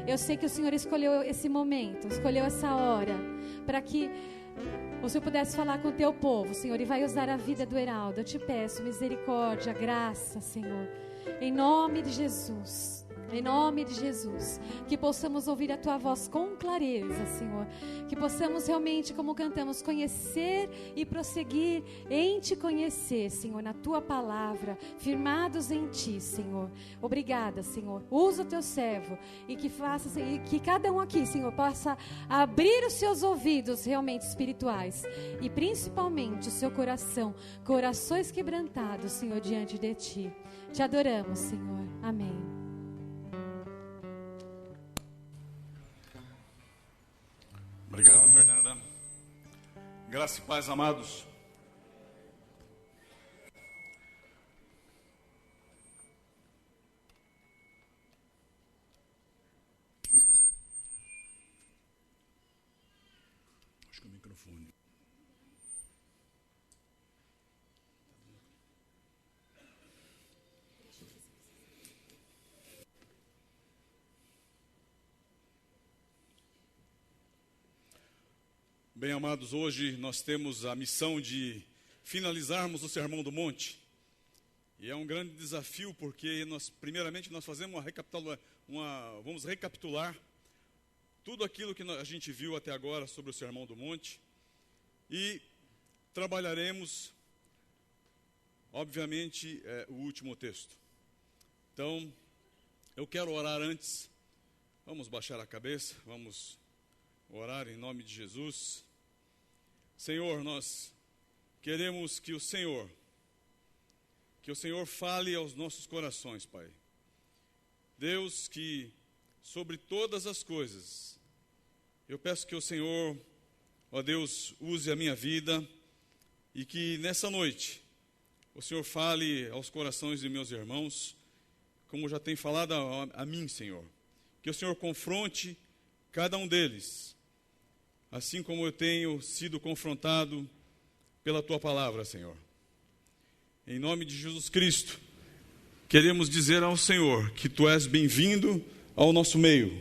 Eu sei que o Senhor escolheu esse momento, escolheu essa hora, para que o Senhor pudesse falar com o teu povo, Senhor, e vai usar a vida do Heraldo. Eu te peço misericórdia, graça, Senhor, em nome de Jesus. Em nome de Jesus, que possamos ouvir a Tua voz com clareza, Senhor, que possamos realmente, como cantamos, conhecer e prosseguir em Te conhecer, Senhor, na Tua palavra, firmados em Ti, Senhor. Obrigada, Senhor, usa o Teu servo e que faça, e que cada um aqui, Senhor, possa abrir os seus ouvidos realmente espirituais e principalmente o seu coração, corações quebrantados, Senhor, diante de Ti. Te adoramos, Senhor. Amém. Obrigado, Fernanda. Graça e paz, amados. Acho que o microfone. Bem, amados, hoje nós temos a missão de finalizarmos o Sermão do Monte. E é um grande desafio porque primeiramente nós fazemos vamos recapitular tudo aquilo que a gente viu até agora sobre o Sermão do Monte. E trabalharemos, obviamente, o último texto. Então, eu quero orar antes. Vamos baixar a cabeça, vamos orar em nome de Jesus. Senhor, nós queremos que o Senhor fale aos nossos corações, Pai. Deus, que sobre todas as coisas, eu peço que o Senhor, ó Deus, use a minha vida e que nessa noite o Senhor fale aos corações de meus irmãos, como já tem falado a mim, Senhor. Que o Senhor confronte cada um deles, assim como eu tenho sido confrontado pela Tua palavra, Senhor. Em nome de Jesus Cristo, queremos dizer ao Senhor que Tu és bem-vindo ao nosso meio,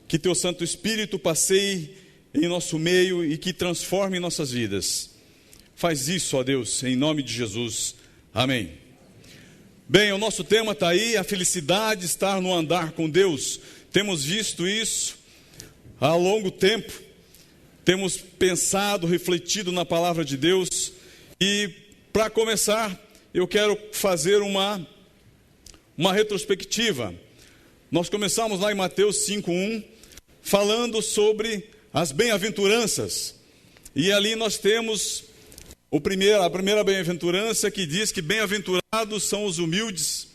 que Teu Santo Espírito passeie em nosso meio e que transforme nossas vidas. Faz isso, ó Deus, em nome de Jesus. Amém. Bem, o nosso tema está aí, a felicidade estar no andar com Deus. Temos visto isso há longo tempo. Temos pensado, refletido na palavra de Deus. E, para começar, eu quero fazer uma retrospectiva. Nós começamos lá em Mateus 5:1, falando sobre as bem-aventuranças. E ali nós temos a primeira bem-aventurança que diz que bem-aventurados são os humildes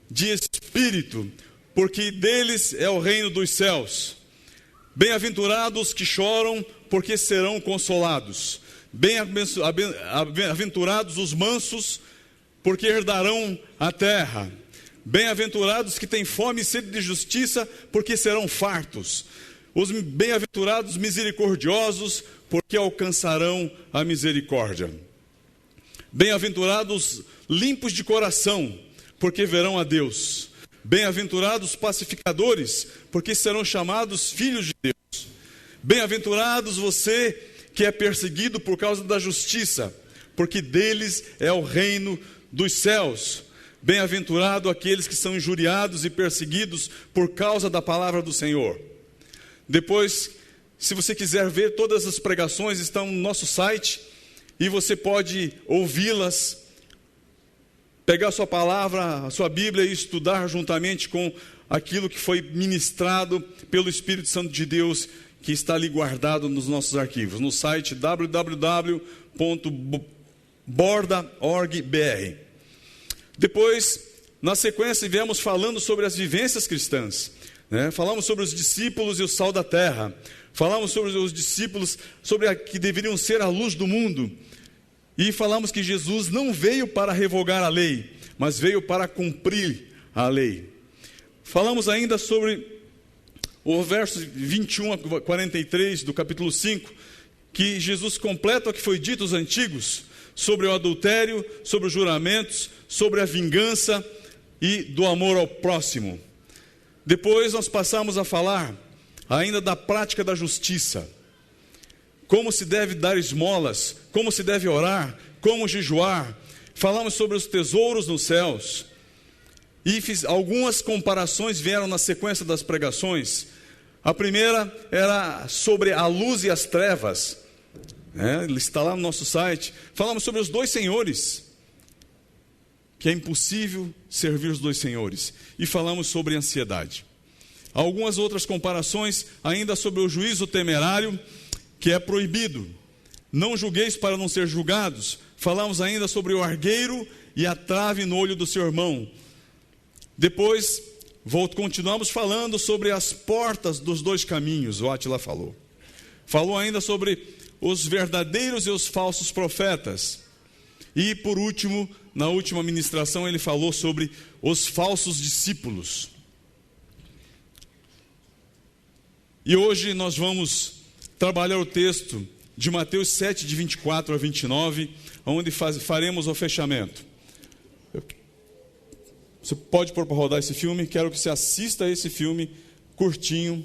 de espírito, porque deles é o reino dos céus. Bem-aventurados que choram, porque serão consolados. Bem-aventurados os mansos, porque herdarão a terra. Bem-aventurados que têm fome e sede de justiça, porque serão fartos. Os bem-aventurados misericordiosos, porque alcançarão a misericórdia. Bem-aventurados limpos de coração, porque verão a Deus. Bem-aventurados pacificadores, porque serão chamados filhos de Deus. Bem-aventurados você que é perseguido por causa da justiça, porque deles é o reino dos céus. Bem-aventurado aqueles que são injuriados e perseguidos por causa da palavra do Senhor. Depois, se você quiser ver, todas as pregações estão no nosso site e você pode ouvi-las, pegar a sua palavra, a sua Bíblia e estudar juntamente com aquilo que foi ministrado pelo Espírito Santo de Deus, que está ali guardado nos nossos arquivos, no site www.borda.org.br. Depois, na sequência, viemos falando sobre as vivências cristãs, né? Falamos sobre os discípulos e o sal da terra. Falamos sobre os discípulos, sobre que deveriam ser a luz do mundo. E falamos que Jesus não veio para revogar a lei, mas veio para cumprir a lei. Falamos ainda sobre o verso 21 a 43 do capítulo 5, que Jesus completa o que foi dito aos antigos, sobre o adultério, sobre os juramentos, sobre a vingança e do amor ao próximo. Depois nós passamos a falar ainda da prática da justiça. Como se deve dar esmolas, como se deve orar, como jejuar. Falamos sobre os tesouros nos céus. E algumas comparações vieram na sequência das pregações. A primeira era sobre a luz e as trevas. Ele está lá no nosso site. Falamos sobre os dois senhores, que é impossível servir os dois senhores. E falamos sobre ansiedade. Algumas outras comparações ainda sobre o juízo temerário, que é proibido. Não julgueis para não ser julgados. Falamos ainda sobre o argueiro e a trave no olho do seu irmão. Depois, continuamos falando sobre as portas dos dois caminhos, o Átila falou. Falou ainda sobre os verdadeiros e os falsos profetas. E, por último, na última ministração, ele falou sobre os falsos discípulos. E hoje nós vamos trabalhar o texto de Mateus 7, de 24 a 29, onde faremos o fechamento. Você pode pôr para rodar esse filme? Quero que você assista a esse filme curtinho.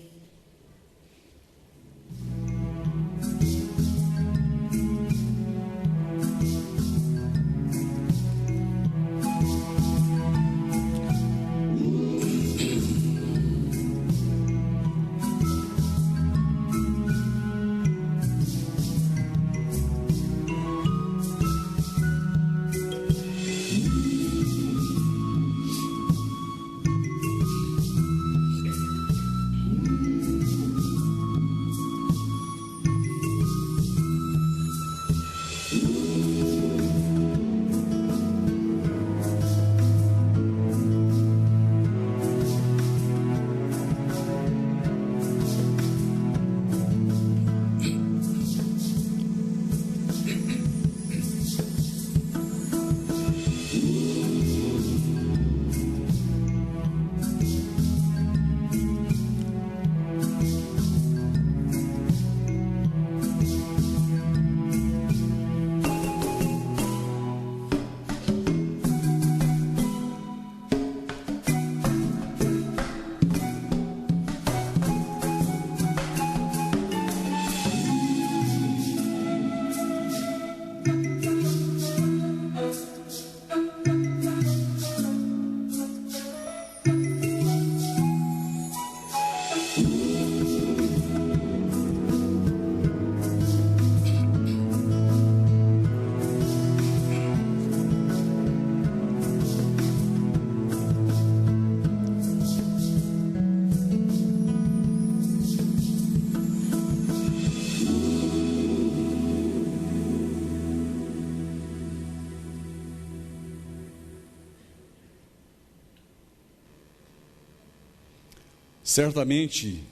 Certamente,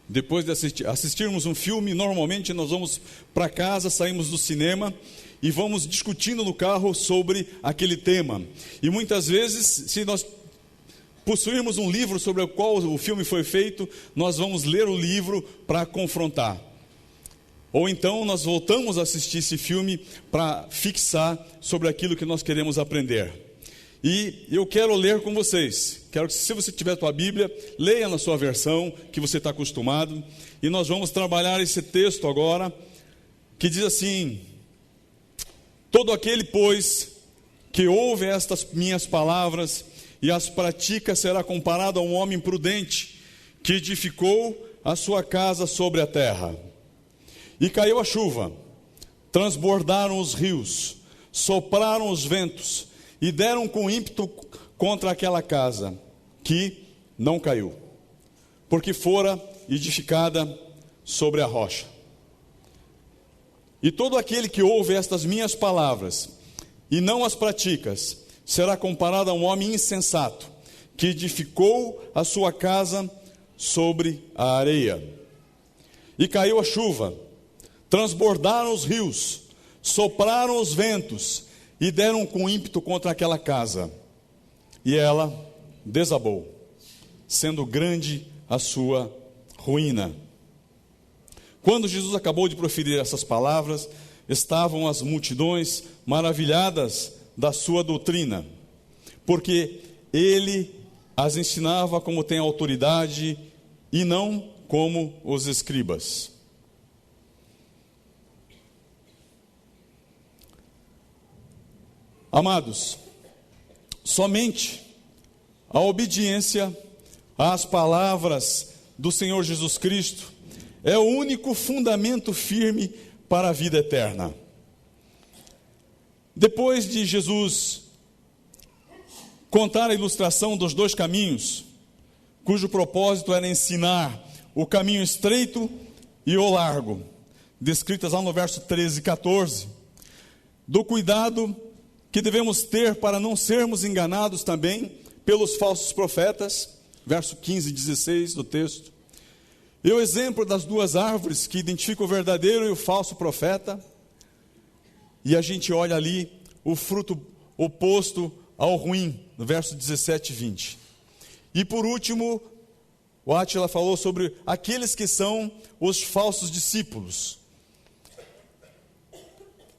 depois de assistirmos um filme, normalmente nós vamos para casa, saímos do cinema e vamos discutindo no carro sobre aquele tema. E muitas vezes, se nós possuirmos um livro sobre o qual o filme foi feito, nós vamos ler o livro para confrontar. Ou então nós voltamos a assistir esse filme para fixar sobre aquilo que nós queremos aprender. E eu quero ler com vocês. Quero que, se você tiver a tua Bíblia, leia na sua versão que você está acostumado. E nós vamos trabalhar esse texto agora, que diz assim: todo aquele, pois, que ouve estas minhas palavras e as pratica, será comparado a um homem prudente, que edificou a sua casa sobre a terra. E caiu a chuva, transbordaram os rios, sopraram os ventos, e deram com ímpeto contra aquela casa, que não caiu, porque fora edificada sobre a rocha. E todo aquele que ouve estas minhas palavras, e não as pratica, será comparado a um homem insensato, que edificou a sua casa sobre a areia. E caiu a chuva, transbordaram os rios, sopraram os ventos, e deram com ímpeto contra aquela casa, e ela desabou, sendo grande a sua ruína. Quando Jesus acabou de proferir essas palavras, estavam as multidões maravilhadas da sua doutrina, porque ele as ensinava como tem autoridade e não como os escribas. Amados, somente a obediência às palavras do Senhor Jesus Cristo é o único fundamento firme para a vida eterna. Depois de Jesus contar a ilustração dos dois caminhos, cujo propósito era ensinar o caminho estreito e o largo, descritas lá no verso 13 e 14, do cuidado que devemos ter para não sermos enganados também pelos falsos profetas, verso 15 e 16 do texto. E o exemplo das duas árvores que identificam o verdadeiro e o falso profeta, e a gente olha ali o fruto oposto ao ruim, no verso 17 e 20. E por último, o Átila falou sobre aqueles que são os falsos discípulos.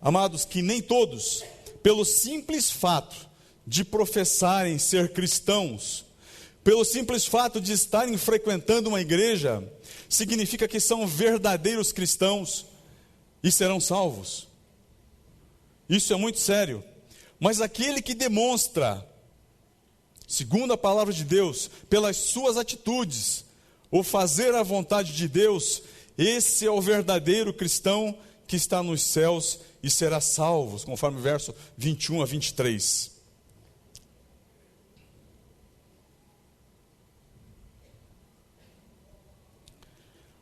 Amados, que nem todos, pelo simples fato de professarem ser cristãos, pelo simples fato de estarem frequentando uma igreja, significa que são verdadeiros cristãos e serão salvos. Isso é muito sério. Mas aquele que demonstra, segundo a palavra de Deus, pelas suas atitudes, o fazer a vontade de Deus, esse é o verdadeiro cristão que está nos céus e será salvo, conforme o verso 21 a 23.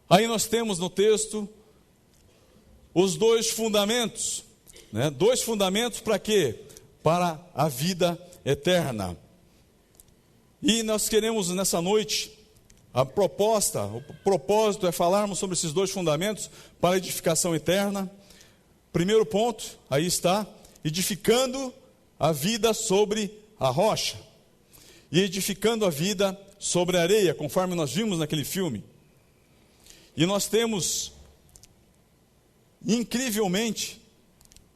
Aí nós temos no texto os dois fundamentos, né? Dois fundamentos para quê? Para a vida eterna. E nós queremos nessa noite, o propósito é falarmos sobre esses dois fundamentos para a edificação eterna. Primeiro ponto, aí está, edificando a vida sobre a rocha e edificando a vida sobre a areia, conforme nós vimos naquele filme. E nós temos, incrivelmente,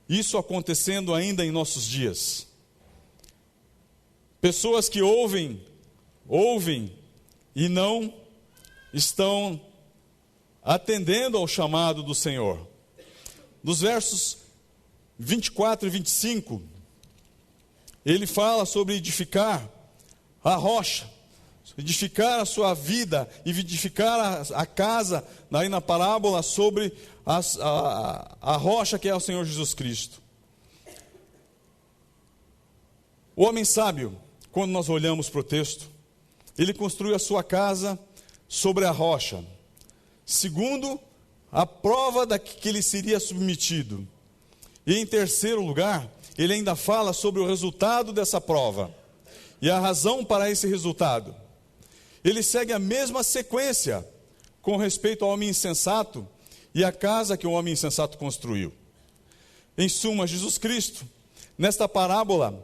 isso acontecendo ainda em nossos dias. Pessoas que ouvem e não estão atendendo ao chamado do Senhor. Nos versos 24 e 25, ele fala sobre edificar a rocha, edificar a sua vida e edificar a casa, aí na parábola, sobre a rocha que é o Senhor Jesus Cristo. O homem sábio, quando nós olhamos para o texto, ele construiu a sua casa sobre a rocha, segundo a prova da que ele seria submetido. E em terceiro lugar, ele ainda fala sobre o resultado dessa prova e a razão para esse resultado. Ele segue a mesma sequência com respeito ao homem insensato e a casa que o homem insensato construiu. Em suma, Jesus Cristo, nesta parábola,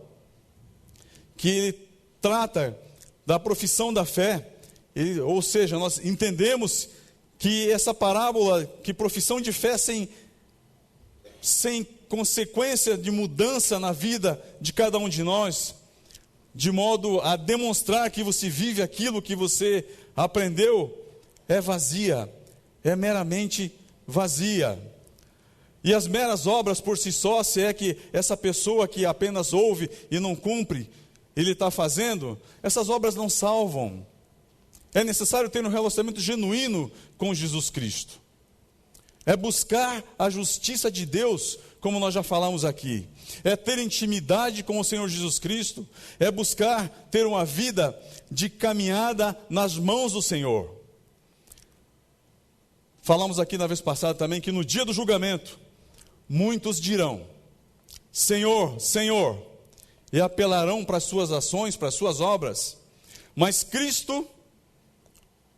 que ele trata da profissão da fé, ou seja, nós entendemos que essa parábola, que profissão de fé sem consequência de mudança na vida de cada um de nós, de modo a demonstrar que você vive aquilo que você aprendeu, é vazia, é meramente vazia. E as meras obras por si só, se é que essa pessoa que apenas ouve e não cumpre, ele está fazendo, essas obras não salvam. É necessário ter um relacionamento genuíno com Jesus Cristo. É buscar a justiça de Deus, como nós já falamos aqui. É ter intimidade com o Senhor Jesus Cristo. É buscar ter uma vida de caminhada nas mãos do Senhor. Falamos aqui na vez passada também que no dia do julgamento, muitos dirão: Senhor, Senhor, e apelarão para as suas ações, para as suas obras. Mas Cristo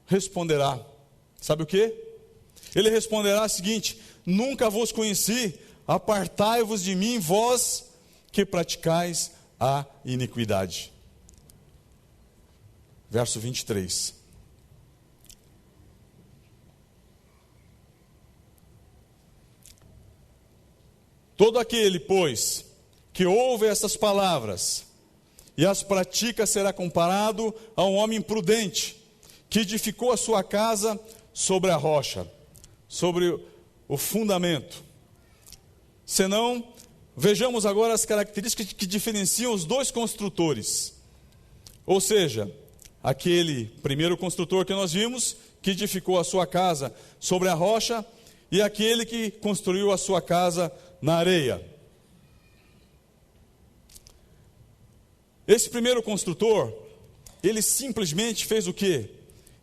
responderá, sabe o quê? Ele responderá o seguinte: nunca vos conheci, apartai-vos de mim, vós que praticais a iniquidade. Verso 23. Todo aquele, pois, que ouve essas palavras e as pratica será comparado a um homem prudente, que edificou a sua casa sobre a rocha, sobre o fundamento. Senão, vejamos agora as características que diferenciam os dois construtores. Ou seja, aquele primeiro construtor que nós vimos, que edificou a sua casa sobre a rocha, e aquele que construiu a sua casa na areia. Esse primeiro construtor, ele simplesmente fez o quê?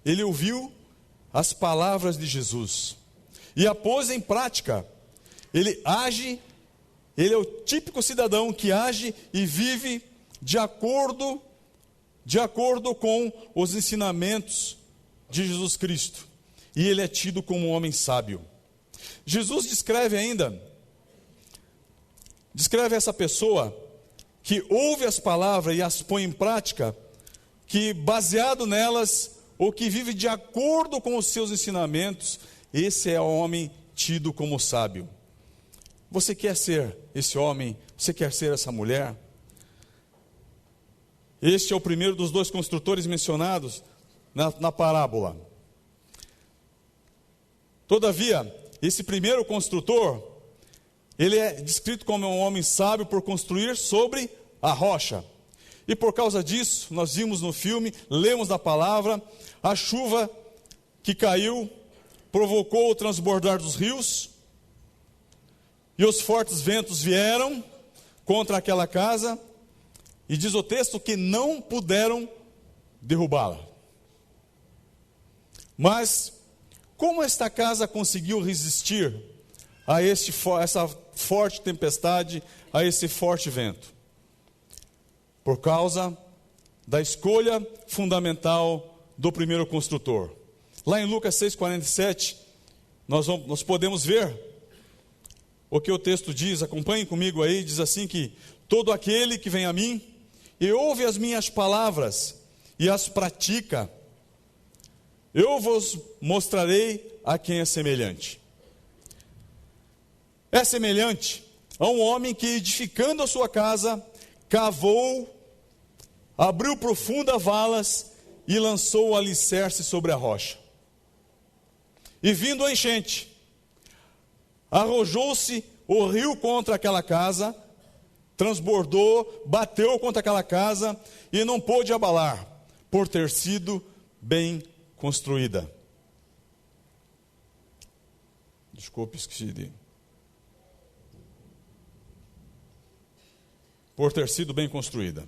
Ele ouviu as palavras de Jesus e a pôs em prática. Ele é o típico cidadão que age e vive de acordo com os ensinamentos de Jesus Cristo. E ele é tido como um homem sábio. Jesus descreve essa pessoa que ouve as palavras e as põe em prática, que baseado nelas, ou que vive de acordo com os seus ensinamentos, esse é o homem tido como sábio. Você quer ser esse homem? Você quer ser essa mulher? Este é o primeiro dos dois construtores mencionados na parábola. Todavia, esse primeiro construtor, ele é descrito como um homem sábio por construir sobre a rocha. E por causa disso, nós vimos no filme, lemos na palavra, a chuva que caiu provocou o transbordar dos rios, e os fortes ventos vieram contra aquela casa, e diz o texto que não puderam derrubá-la. Mas, como esta casa conseguiu resistir a essa forte tempestade, a esse forte vento? Por causa da escolha fundamental do primeiro construtor. Lá em Lucas 6,47, nós podemos ver o que o texto diz. Acompanhem comigo aí, diz assim que todo aquele que vem a mim e ouve as minhas palavras e as pratica, eu vos mostrarei a quem é semelhante. É semelhante a um homem que, edificando a sua casa, cavou, abriu profundas valas e lançou o alicerce sobre a rocha. E vindo a enchente, arrojou-se o rio contra aquela casa, transbordou, bateu contra aquela casa e não pôde abalar, por ter sido bem construída. Desculpe, esqueci de... Por ter sido bem construída.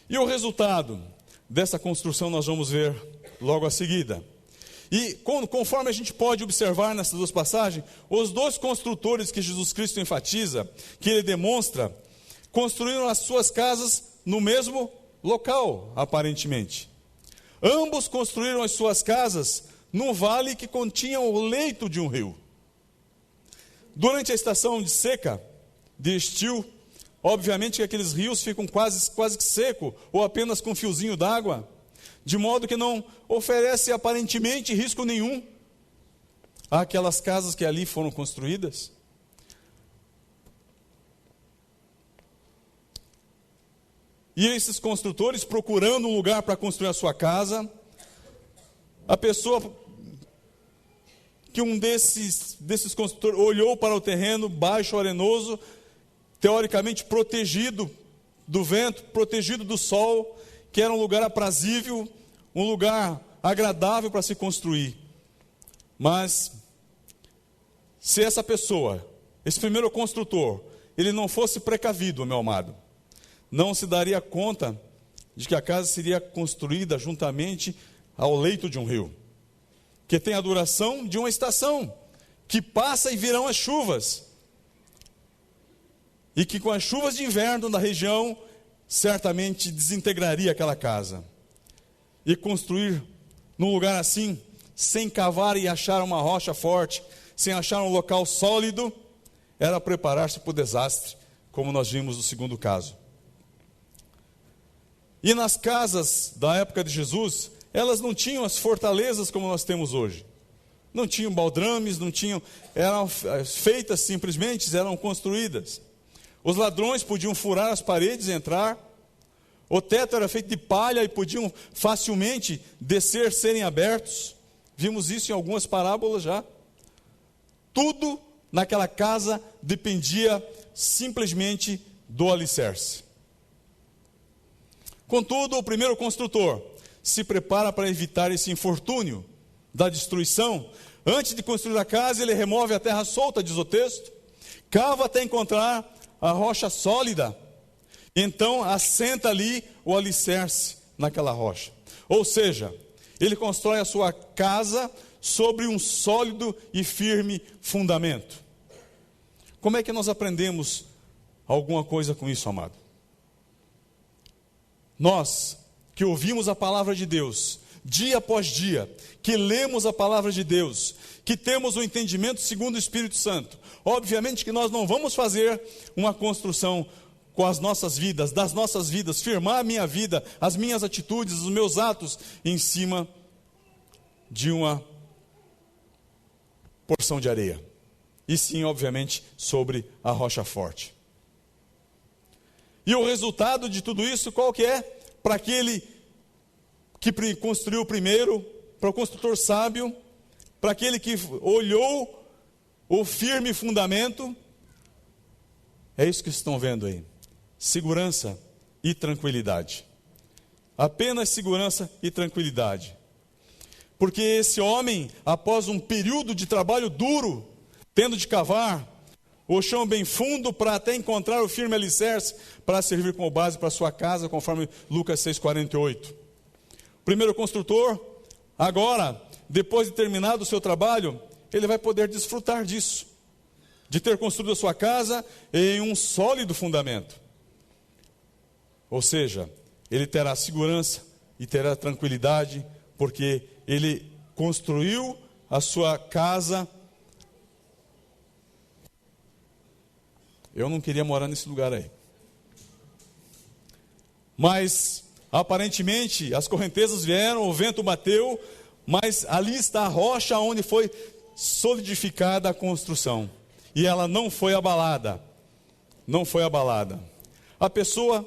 E o resultado dessa construção nós vamos ver logo a seguida. E conforme a gente pode observar nessas duas passagens, os dois construtores que Jesus Cristo enfatiza, que ele demonstra, construíram as suas casas no mesmo local, aparentemente. Ambos construíram as suas casas num vale que continha o leito de um rio. Durante a estação de seca, de estio, obviamente que aqueles rios ficam quase que secos, ou apenas com um fiozinho d'água, de modo que não oferece aparentemente risco nenhum àquelas casas que ali foram construídas. E esses construtores procurando um lugar para construir a sua casa, a pessoa que um desses construtores olhou para o terreno baixo, arenoso, teoricamente protegido do vento, protegido do sol, que era um lugar aprazível, um lugar agradável para se construir. Mas, se essa pessoa, esse primeiro construtor, ele não fosse precavido, meu amado, não se daria conta de que a casa seria construída juntamente ao leito de um rio, que tem a duração de uma estação, que passa e virão as chuvas, e que com as chuvas de inverno da região, certamente desintegraria aquela casa. E construir num lugar assim, sem cavar e achar uma rocha forte, sem achar um local sólido, era preparar-se para o desastre, como nós vimos no segundo caso. E nas casas da época de Jesus, elas não tinham as fortalezas como nós temos hoje. Não tinham baldrames, eram feitas simplesmente, eram construídas. os ladrões podiam furar as paredes e entrar. O teto era feito de palha e podiam facilmente descer, serem abertos. Vimos isso em algumas parábolas já. Tudo naquela casa dependia simplesmente do alicerce. Contudo, o primeiro construtor se prepara para evitar esse infortúnio da destruição. Antes de construir a casa, ele remove a terra solta, diz o texto, cava até encontrar a rocha sólida. Então, assenta ali o alicerce naquela rocha. Ou seja, ele constrói a sua casa sobre um sólido e firme fundamento. Como é que nós aprendemos alguma coisa com isso, amado? Nós que ouvimos a palavra de Deus, dia após dia, que lemos a palavra de Deus, que temos o entendimento segundo o Espírito Santo, obviamente que nós não vamos fazer uma construção com as nossas vidas, das nossas vidas, firmar a minha vida, as minhas atitudes, os meus atos, em cima de uma porção de areia. E sim, obviamente, sobre a rocha forte. E o resultado de tudo isso, qual que é? Para aquele que construiu primeiro, para o construtor sábio, para aquele que olhou o firme fundamento, é isso que estão vendo aí. Segurança e tranquilidade. Apenas segurança e tranquilidade. Porque esse homem, após um período de trabalho duro, tendo de cavar o chão bem fundo para até encontrar o firme alicerce para servir como base para a sua casa, conforme Lucas 6,48. O primeiro construtor, agora, depois de terminado o seu trabalho, ele vai poder desfrutar disso, de ter construído a sua casa em um sólido fundamento. Ou seja, ele terá segurança e terá tranquilidade, porque ele construiu a sua casa. Eu não queria morar nesse lugar aí. Mas, aparentemente, as correntezas vieram, o vento bateu, mas ali está a rocha onde foi solidificada a construção. E ela não foi abalada. Não foi abalada. A pessoa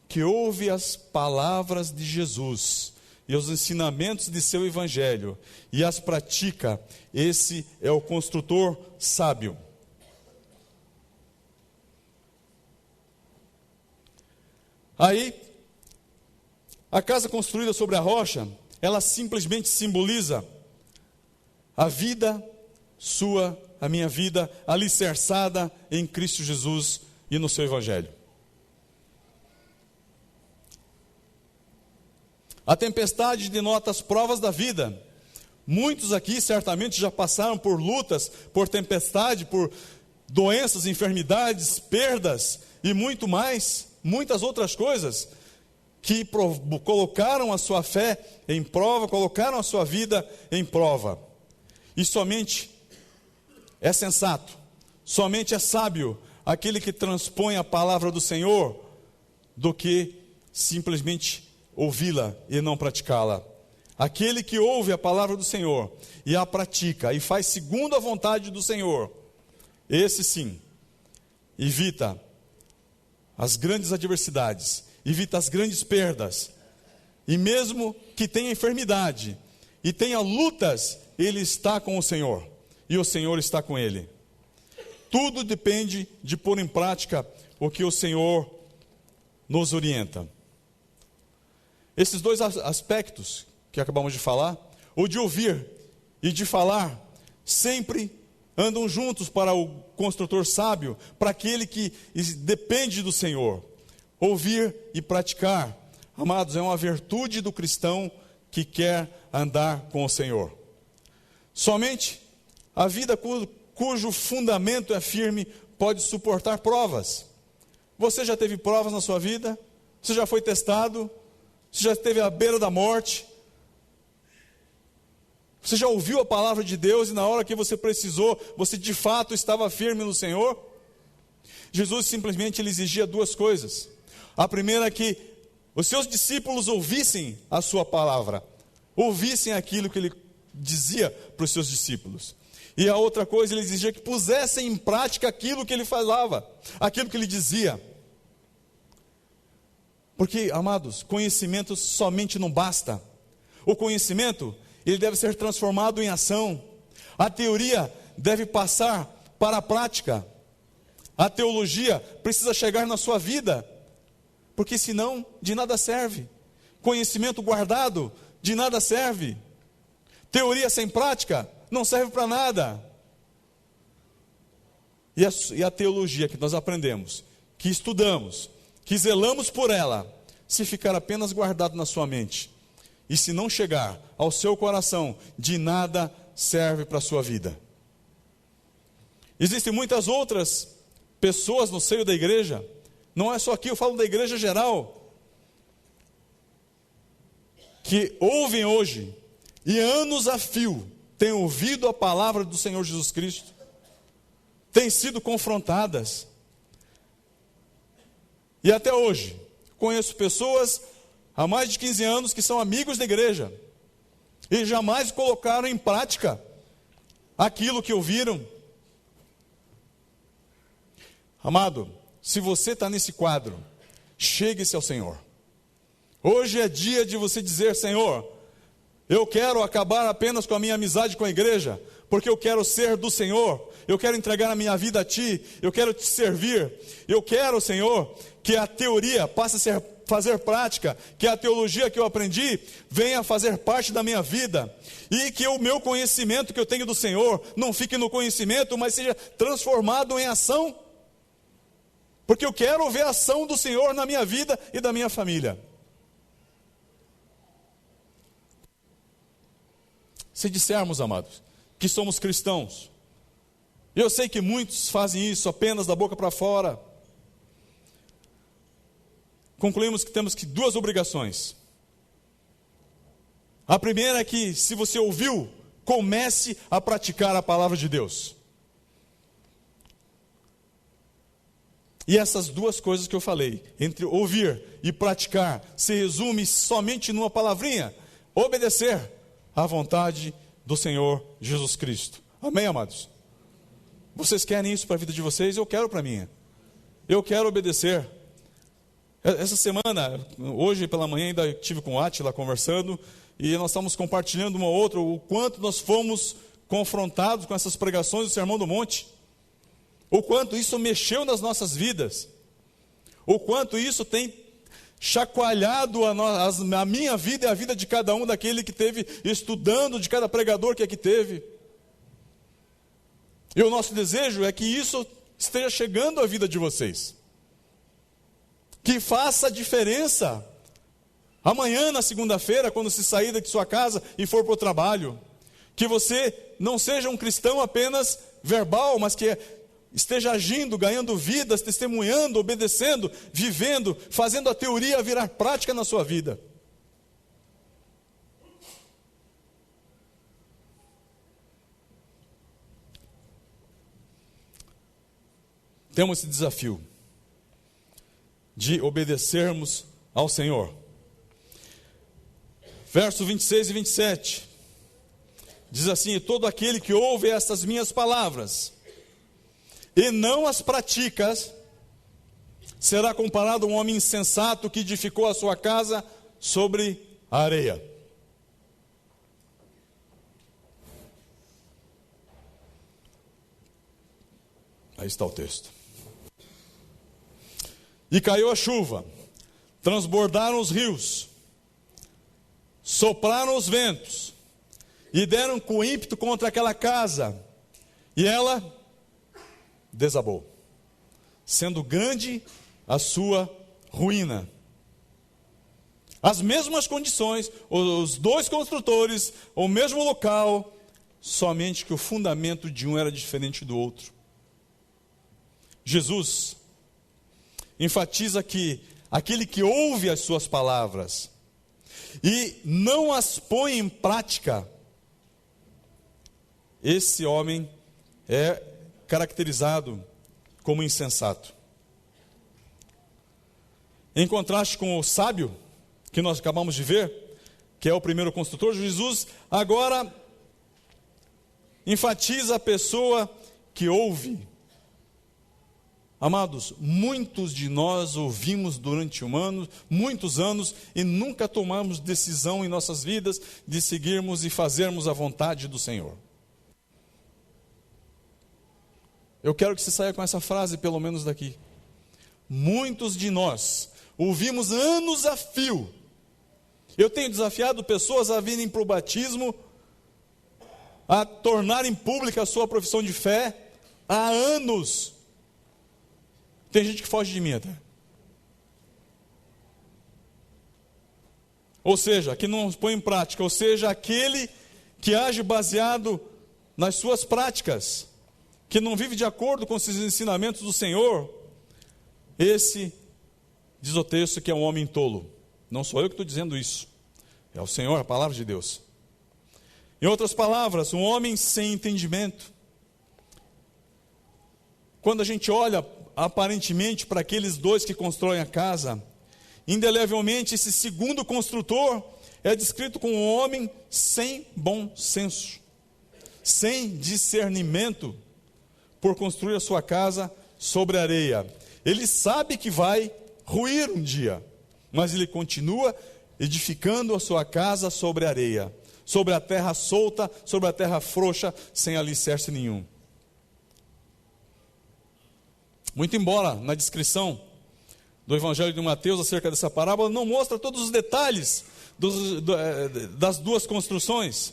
que ouve as palavras de Jesus e os ensinamentos de seu evangelho e as pratica, esse é o construtor sábio. Aí, a casa construída sobre a rocha, ela simplesmente simboliza a vida sua, a minha vida, alicerçada em Cristo Jesus e no seu evangelho. A tempestade denota as provas da vida. Muitos aqui certamente já passaram por lutas, por tempestade, por doenças, enfermidades, perdas e muito mais, muitas outras coisas que colocaram a sua fé em prova, colocaram a sua vida em prova. E somente é sensato, somente é sábio aquele que transpõe a palavra do Senhor do que simplesmente ouvi-la e não praticá-la. Aquele que ouve a palavra do Senhor e a pratica e faz segundo a vontade do Senhor, esse sim, evita as grandes adversidades, evita as grandes perdas, e mesmo que tenha enfermidade e tenha lutas, ele está com o Senhor, e o Senhor está com ele. Tudo depende de pôr em prática o que o Senhor nos orienta. Esses dois aspectos que acabamos de falar, o de ouvir e de falar, sempre andam juntos para o construtor sábio, para aquele que depende do Senhor. Ouvir e praticar, amados, é uma virtude do cristão que quer andar com o Senhor. Somente a vida cujo fundamento é firme pode suportar provas. Você já teve provas na sua vida? Você já foi testado? Você já esteve à beira da morte? Você já ouviu a palavra de Deus e na hora que você precisou, você de fato estava firme no Senhor? Jesus simplesmente ele exigia duas coisas. A primeira é que os seus discípulos ouvissem a sua palavra, ouvissem aquilo que ele dizia para os seus discípulos. E a outra coisa, ele exigia que pusessem em prática aquilo que ele falava, aquilo que ele dizia. Porque, amados, conhecimento somente não basta. O conhecimento, ele deve ser transformado em ação. A teoria deve passar para a prática. A teologia precisa chegar na sua vida, porque senão de nada serve. Conhecimento guardado de nada serve. Teoria sem prática não serve para nada. E a teologia que nós aprendemos, que estudamos, que zelamos por ela, se ficar apenas guardado na sua mente, e se não chegar ao seu coração, de nada serve para a sua vida. Existem muitas outras pessoas no seio da igreja, não é só aqui, eu falo da igreja geral, que ouvem hoje, e anos a fio, têm ouvido a palavra do Senhor Jesus Cristo, têm sido confrontadas, e até hoje, conheço pessoas há mais de 15 anos que são amigos da igreja, e jamais colocaram em prática aquilo que ouviram. Amado, se você está nesse quadro, chegue-se ao Senhor. Hoje é dia de você dizer: Senhor, eu quero acabar apenas com a minha amizade com a igreja, porque eu quero ser do Senhor, eu quero entregar a minha vida a Ti, eu quero Te servir, eu quero, Senhor, que a teoria passe a fazer prática, que a teologia que eu aprendi venha fazer parte da minha vida, e que o meu conhecimento que eu tenho do Senhor não fique no conhecimento, mas seja transformado em ação, porque eu quero ver a ação do Senhor na minha vida e da minha família. Se dissermos, amados, que somos cristãos, eu sei que muitos fazem isso apenas da boca para fora, concluímos que temos duas obrigações. A primeira é que, se você ouviu, comece a praticar a palavra de Deus. E essas duas coisas que eu falei, entre ouvir e praticar, se resume somente numa palavrinha: obedecer à vontade do Senhor Jesus Cristo. Amém, amados? Vocês querem isso para a vida de vocês? Eu quero para a minha. Eu quero obedecer. Essa semana, hoje pela manhã, ainda estive com o Átila conversando, e nós estamos compartilhando uma outra, o quanto nós fomos confrontados com essas pregações do Sermão do Monte, o quanto isso mexeu nas nossas vidas, o quanto isso tem chacoalhado a minha vida e a vida de cada um daquele que teve estudando, de cada pregador que aqui teve. E o nosso desejo é que isso esteja chegando à vida de vocês, que faça diferença amanhã, na segunda-feira, quando se sair de sua casa e for para o trabalho, que você não seja um cristão apenas verbal, mas que esteja agindo, ganhando vidas, testemunhando, obedecendo, vivendo, fazendo a teoria virar prática na sua vida. Temos esse desafio de obedecermos ao Senhor. Verso 26 e 27, diz assim: e todo aquele que ouve estas minhas palavras e não as pratica, será comparado a um homem insensato que edificou a sua casa sobre a areia. Aí está o texto. E caiu a chuva, transbordaram os rios, sopraram os ventos, e deram com ímpeto contra aquela casa, e ela desabou, sendo grande a sua ruína. As mesmas condições, os dois construtores, o mesmo local, somente que o fundamento de um era diferente do outro. Jesus enfatiza que aquele que ouve as suas palavras e não as põe em prática, esse homem é caracterizado como insensato. Em contraste com o sábio, que nós acabamos de ver, que é o primeiro construtor, Jesus agora enfatiza a pessoa que ouve. Amados, muitos de nós ouvimos durante muitos anos e nunca tomamos decisão em nossas vidas de seguirmos e fazermos a vontade do Senhor. Eu quero que você saia com essa frase, pelo menos daqui. Muitos de nós ouvimos anos a fio. Eu tenho desafiado pessoas a virem para o batismo, a tornarem pública a sua profissão de fé há anos. Tem gente que foge de mim até. Ou seja, que não põe em prática, ou seja, aquele que age baseado nas suas práticas, que não vive de acordo com os ensinamentos do Senhor, esse, diz o texto, que é um homem tolo. Não sou eu que estou dizendo isso, é o Senhor, a palavra de Deus. Em outras palavras, um homem sem entendimento. Quando a gente olha aparentemente para aqueles dois que constroem a casa, indelevelmente esse segundo construtor é descrito como um homem sem bom senso, sem discernimento, por construir a sua casa sobre areia. Ele sabe que vai ruir um dia, mas ele continua edificando a sua casa sobre areia, sobre a terra solta, sobre a terra frouxa, sem alicerce nenhum. Muito embora na descrição do Evangelho de Mateus acerca dessa parábola não mostra todos os detalhes das duas construções,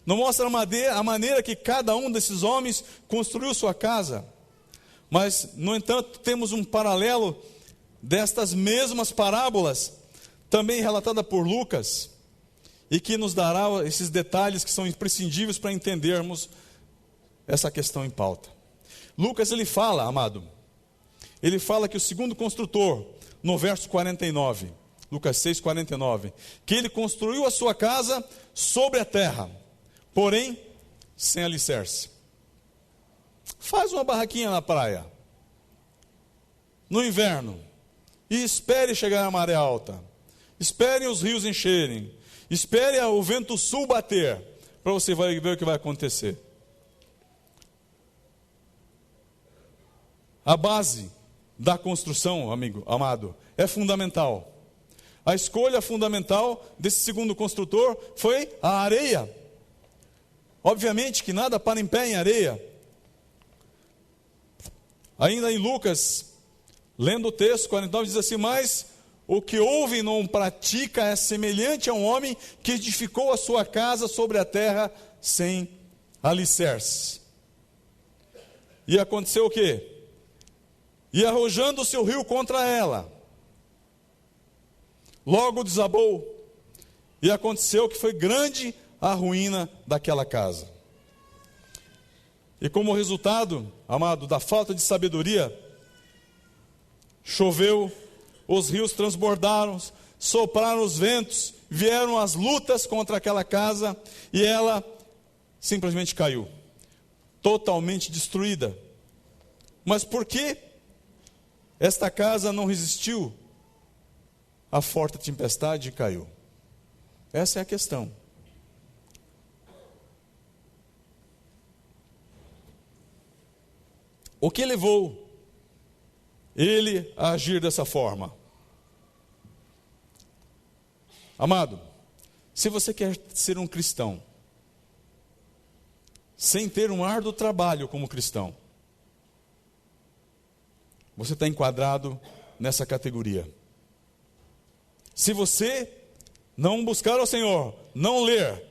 não mostra a maneira que cada um desses homens construiu sua casa, mas, no entanto, temos um paralelo destas mesmas parábolas, também relatada por Lucas, e que nos dará esses detalhes que são imprescindíveis para entendermos essa questão em pauta. Lucas, ele fala, amado, ele fala que o segundo construtor, no verso 49, Lucas 6, 49, que ele construiu a sua casa sobre a terra, porém, sem alicerce. Faz uma barraquinha na praia, no inverno, e espere chegar a maré alta, espere os rios encherem, espere o vento sul bater, para você ver o que vai acontecer. A base da construção, amado, é fundamental. A escolha fundamental desse segundo construtor foi a areia. Obviamente que nada para em pé em areia. Ainda em Lucas, lendo o texto 49, diz assim: mas o que ouve e não pratica é semelhante a um homem que edificou a sua casa sobre a terra sem alicerce. E aconteceu o quê? E arrojando-se o rio contra ela, logo desabou, e aconteceu que foi grande a ruína daquela casa. E como resultado, amado, da falta de sabedoria, choveu, os rios transbordaram, sopraram os ventos, vieram as lutas contra aquela casa, e ela simplesmente caiu, totalmente destruída. Mas por que esta casa não resistiu à forte tempestade e caiu? Essa é a questão. O que levou ele a agir dessa forma? Amado, se você quer ser um cristão, sem ter um árduo trabalho como cristão, você está enquadrado nessa categoria. Se você não buscar ao Senhor, não ler,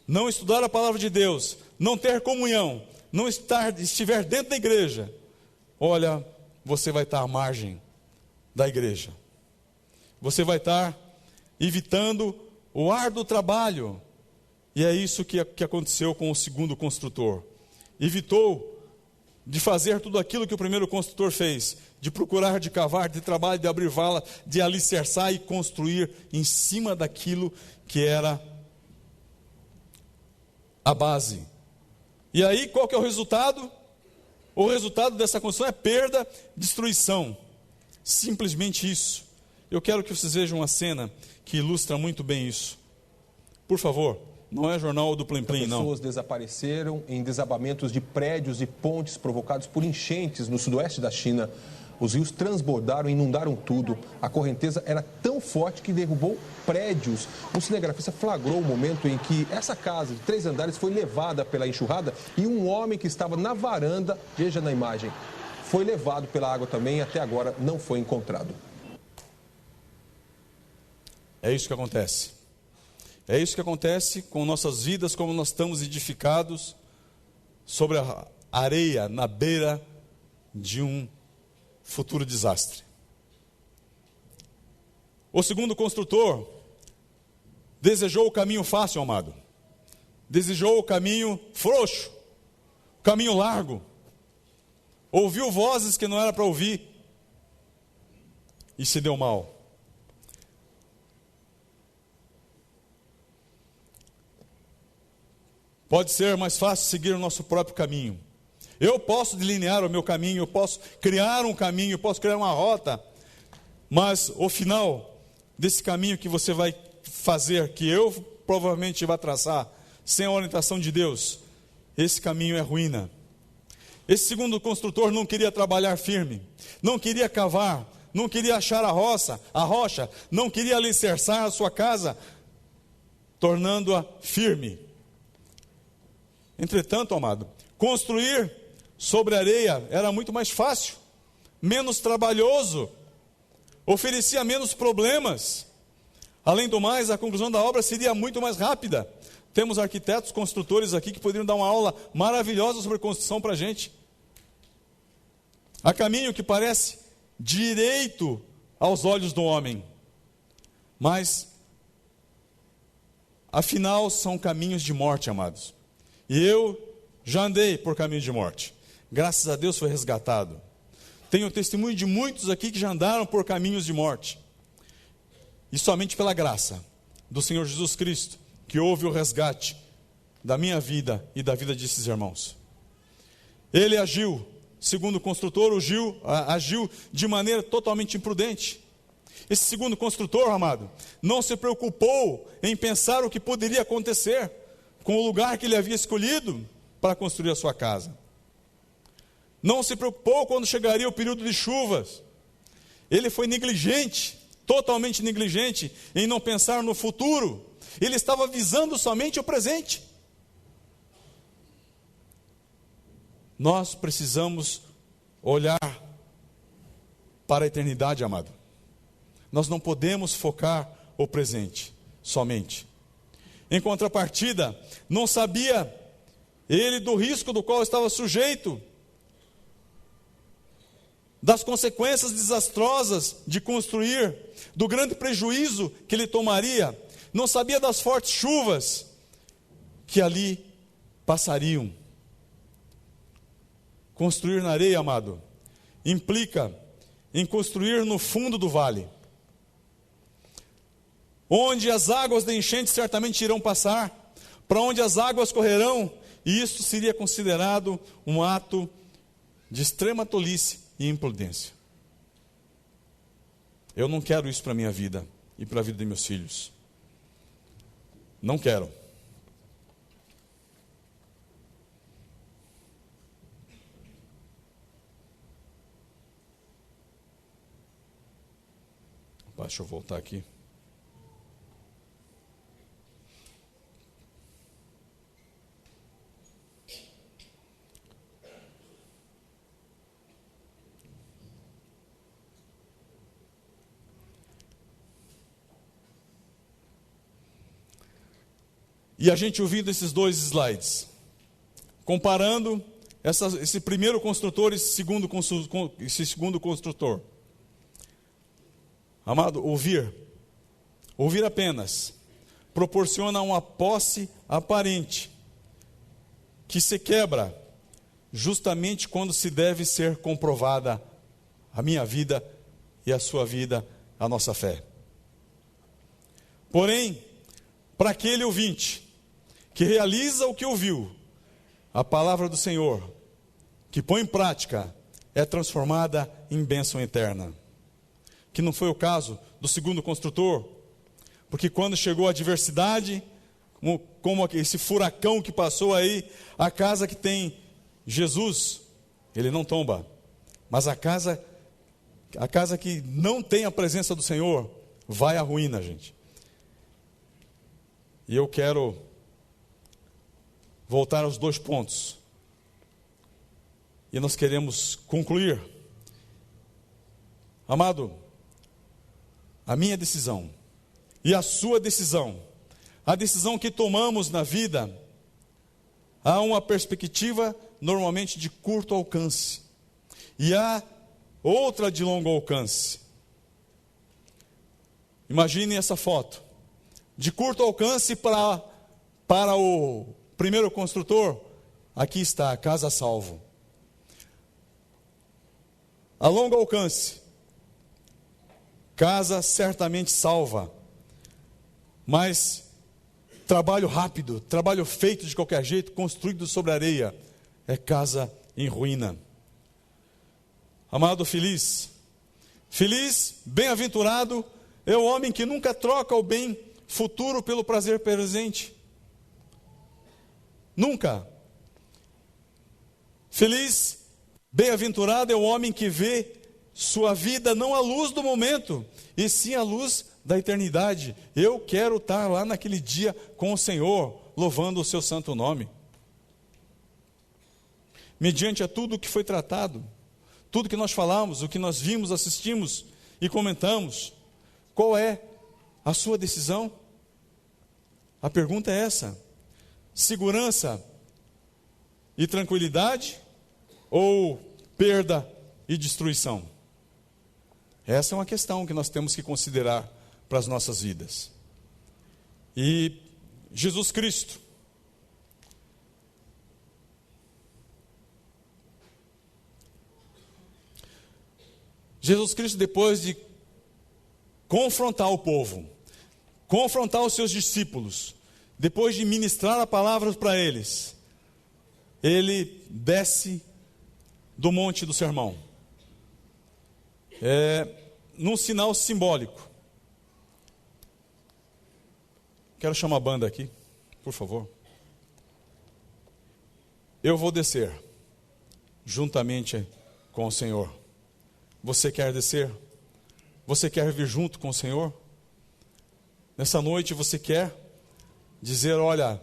não estudar a palavra de Deus, não ter comunhão, não estiver dentro da igreja, olha, você vai estar à margem da igreja. Você vai estar evitando o árduo trabalho. E é isso que aconteceu com o segundo construtor. Evitou de fazer tudo aquilo que o primeiro construtor fez, de procurar, de cavar, de trabalhar, de abrir vala, de alicerçar e construir em cima daquilo que era a base. E aí, qual que é o resultado? O resultado dessa construção é perda, destruição. Simplesmente isso. Eu quero que vocês vejam uma cena que ilustra muito bem isso. Por favor, Não é jornal do Plim Plim, não. Pessoas desapareceram em desabamentos de prédios e pontes provocados por enchentes no sudoeste da China. Os rios transbordaram e inundaram tudo. A correnteza era tão forte que derrubou prédios. Um cinegrafista flagrou o momento em que essa casa de 3 andares foi levada pela enxurrada e um homem que estava na varanda, veja na imagem, foi levado pela água também e até agora não foi encontrado. É isso que acontece. É isso que acontece com nossas vidas, como nós estamos edificados sobre a areia na beira de um futuro desastre. O segundo construtor desejou o caminho fácil, amado. Desejou o caminho frouxo, o caminho largo. Ouviu vozes que não era para ouvir e se deu mal. Pode ser mais fácil seguir o nosso próprio caminho. Eu posso delinear o meu caminho, eu posso criar um caminho, eu posso criar uma rota, mas o final desse caminho que você vai fazer, que eu provavelmente vai traçar, sem a orientação de Deus, esse caminho é ruína. Esse segundo construtor não queria trabalhar firme, não queria cavar, não queria achar a rocha, não queria alicerçar a sua casa, tornando-a firme. Entretanto, amado, construir sobre areia era muito mais fácil, menos trabalhoso, oferecia menos problemas. Além do mais, a conclusão da obra seria muito mais rápida. Temos arquitetos, construtores aqui que poderiam dar uma aula maravilhosa sobre construção para a gente. Há caminho que parece direito aos olhos do homem, mas afinal são caminhos de morte, amados. E eu já andei por caminho de morte. Graças a Deus foi resgatado. Tenho testemunho de muitos aqui que já andaram por caminhos de morte. E somente pela graça do Senhor Jesus Cristo, que houve o resgate da minha vida e da vida desses irmãos. Ele agiu, segundo o construtor, agiu de maneira totalmente imprudente. Esse segundo construtor, amado, não se preocupou em pensar o que poderia acontecer com o lugar que ele havia escolhido para construir a sua casa. Não se preocupou quando chegaria o período de chuvas. Ele foi negligente, totalmente negligente, em não pensar no futuro. Ele estava visando somente o presente. Nós precisamos olhar para a eternidade, amado. Nós não podemos focar o presente somente. Em contrapartida, não sabia ele do risco do qual estava sujeito, das consequências desastrosas de construir, do grande prejuízo que ele tomaria, não sabia das fortes chuvas que ali passariam. Construir na areia, amado, implica em construir no fundo do vale, onde as águas da enchente certamente irão passar, para onde as águas correrão, e isso seria considerado um ato de extrema tolice e imprudência. Eu não quero isso para a minha vida e para a vida de meus filhos. Não quero. Deixa eu voltar aqui. E a gente ouvindo esses dois slides, comparando esse primeiro construtor e esse segundo construtor. Amado, ouvir apenas proporciona uma posse aparente que se quebra justamente quando se deve ser comprovada a minha vida e a sua vida, a nossa fé. Porém, para aquele ouvinte que realiza o que ouviu, a palavra do Senhor, que põe em prática, é transformada em bênção eterna. Que não foi o caso do segundo construtor, porque quando chegou a adversidade, como esse furacão que passou aí, a casa que tem Jesus, ele não tomba. Mas a casa que não tem a presença do Senhor, vai à ruína, gente. E eu quero voltar aos 2 pontos. E nós queremos concluir. Amado, a minha decisão e a sua decisão, a decisão que tomamos na vida, há uma perspectiva normalmente de curto alcance. E há outra de longo alcance. Imagine essa foto. De curto alcance para o primeiro construtor, aqui está a casa a salvo. A longo alcance, casa certamente salva. Mas trabalho rápido, trabalho feito de qualquer jeito, construído sobre areia, é casa em ruína. Amado, feliz, bem-aventurado é o homem que nunca troca o bem futuro pelo prazer presente. Nunca. Feliz, bem-aventurado é o homem que vê sua vida não à luz do momento, e sim à luz da eternidade. Eu quero estar lá naquele dia com o Senhor, louvando o seu santo nome. Mediante a tudo o que foi tratado, tudo que nós falamos, o que nós vimos, assistimos e comentamos, qual é a sua decisão? A pergunta é essa: segurança e tranquilidade ou perda e destruição? Essa é uma questão que nós temos que considerar para as nossas vidas. E Jesus Cristo, depois de confrontar o povo, confrontar os seus discípulos, depois de ministrar a palavra para eles, ele desce do monte do sermão, num sinal simbólico. Quero chamar a banda aqui, por favor. Eu vou descer juntamente com o Senhor. Você quer descer? Você quer vir junto com o Senhor? Nessa noite você quer dizer: olha,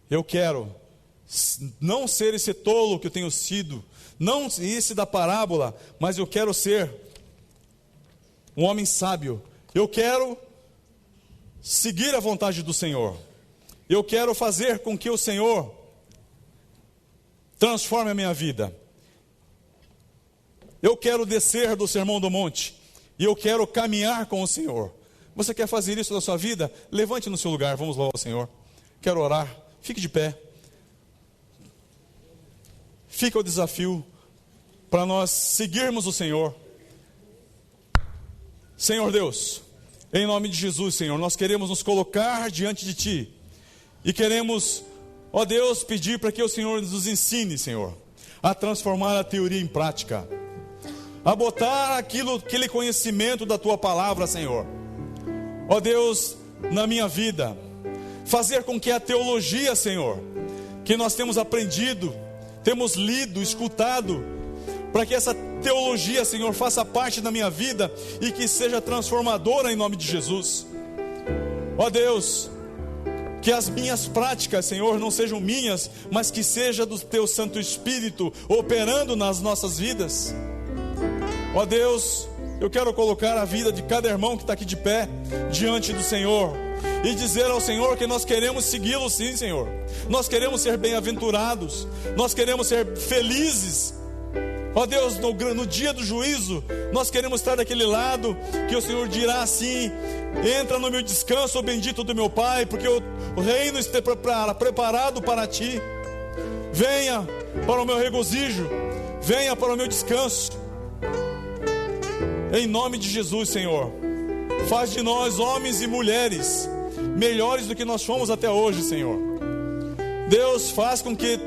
eu quero não ser esse tolo que eu tenho sido, não esse da parábola, mas eu quero ser um homem sábio. Eu quero seguir a vontade do Senhor. Eu quero fazer com que o Senhor transforme a minha vida. Eu quero descer do Sermão do Monte e eu quero caminhar com o Senhor. Você quer fazer isso na sua vida? Levante no seu lugar, vamos louvar o Senhor. Quero orar, fique de pé. Fica o desafio para nós seguirmos o Senhor. Senhor Deus, em nome de Jesus, Senhor, nós queremos nos colocar diante de Ti e queremos, ó Deus, pedir para que o Senhor nos ensine, Senhor, a transformar a teoria em prática, a botar aquele conhecimento da Tua palavra, Senhor, ó Deus, na minha vida, fazer com que a teologia, Senhor, que nós temos aprendido, temos lido, escutado, para que essa teologia, Senhor, faça parte da minha vida e que seja transformadora em nome de Jesus. Ó Deus, que as minhas práticas, Senhor, não sejam minhas, mas que seja do Teu Santo Espírito operando nas nossas vidas. Ó Deus, eu quero colocar a vida de cada irmão que está aqui de pé diante do Senhor e dizer ao Senhor que nós queremos segui-lo sim, Senhor. Nós queremos ser bem-aventurados, nós queremos ser felizes. Ó Deus, no dia do juízo, nós queremos estar daquele lado que o Senhor dirá assim: entra no meu descanso, ó bendito do meu Pai, porque o reino está preparado para ti. Venha para o meu regozijo, venha para o meu descanso. Em nome de Jesus, Senhor, faz de nós homens e mulheres melhores do que nós fomos até hoje, Senhor. Deus, faz com que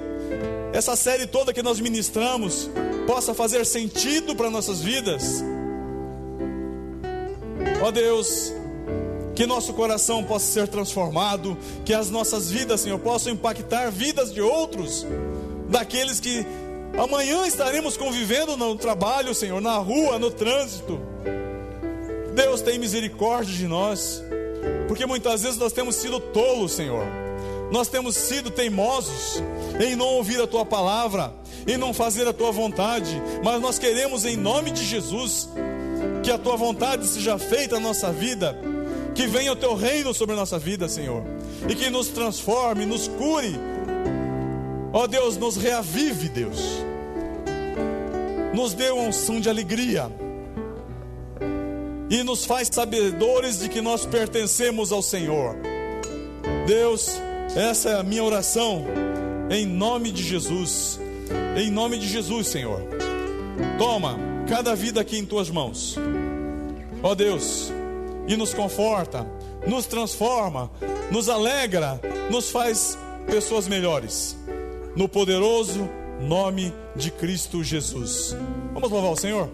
essa série toda que nós ministramos possa fazer sentido para nossas vidas. Ó Deus, que nosso coração possa ser transformado, que as nossas vidas, Senhor, possam impactar vidas de outros, daqueles que amanhã estaremos convivendo no trabalho, Senhor, na rua, no trânsito. Deus, tem misericórdia de nós, porque muitas vezes nós temos sido tolos, Senhor. Nós temos sido teimosos em não ouvir a Tua palavra, em não fazer a Tua vontade, mas nós queremos, em nome de Jesus, que a Tua vontade seja feita na nossa vida, que venha o Teu reino sobre a nossa vida, Senhor, e que nos transforme, nos cure. Ó Deus, nos reavive, Deus, nos dê uma unção de alegria, e nos faz sabedores de que nós pertencemos ao Senhor. Deus, essa é a minha oração, em nome de Jesus. Em nome de Jesus, Senhor. Toma cada vida aqui em Tuas mãos, ó Deus, e nos conforta, nos transforma, nos alegra, nos faz pessoas melhores, no poderoso nome de Cristo Jesus. Vamos louvar o Senhor?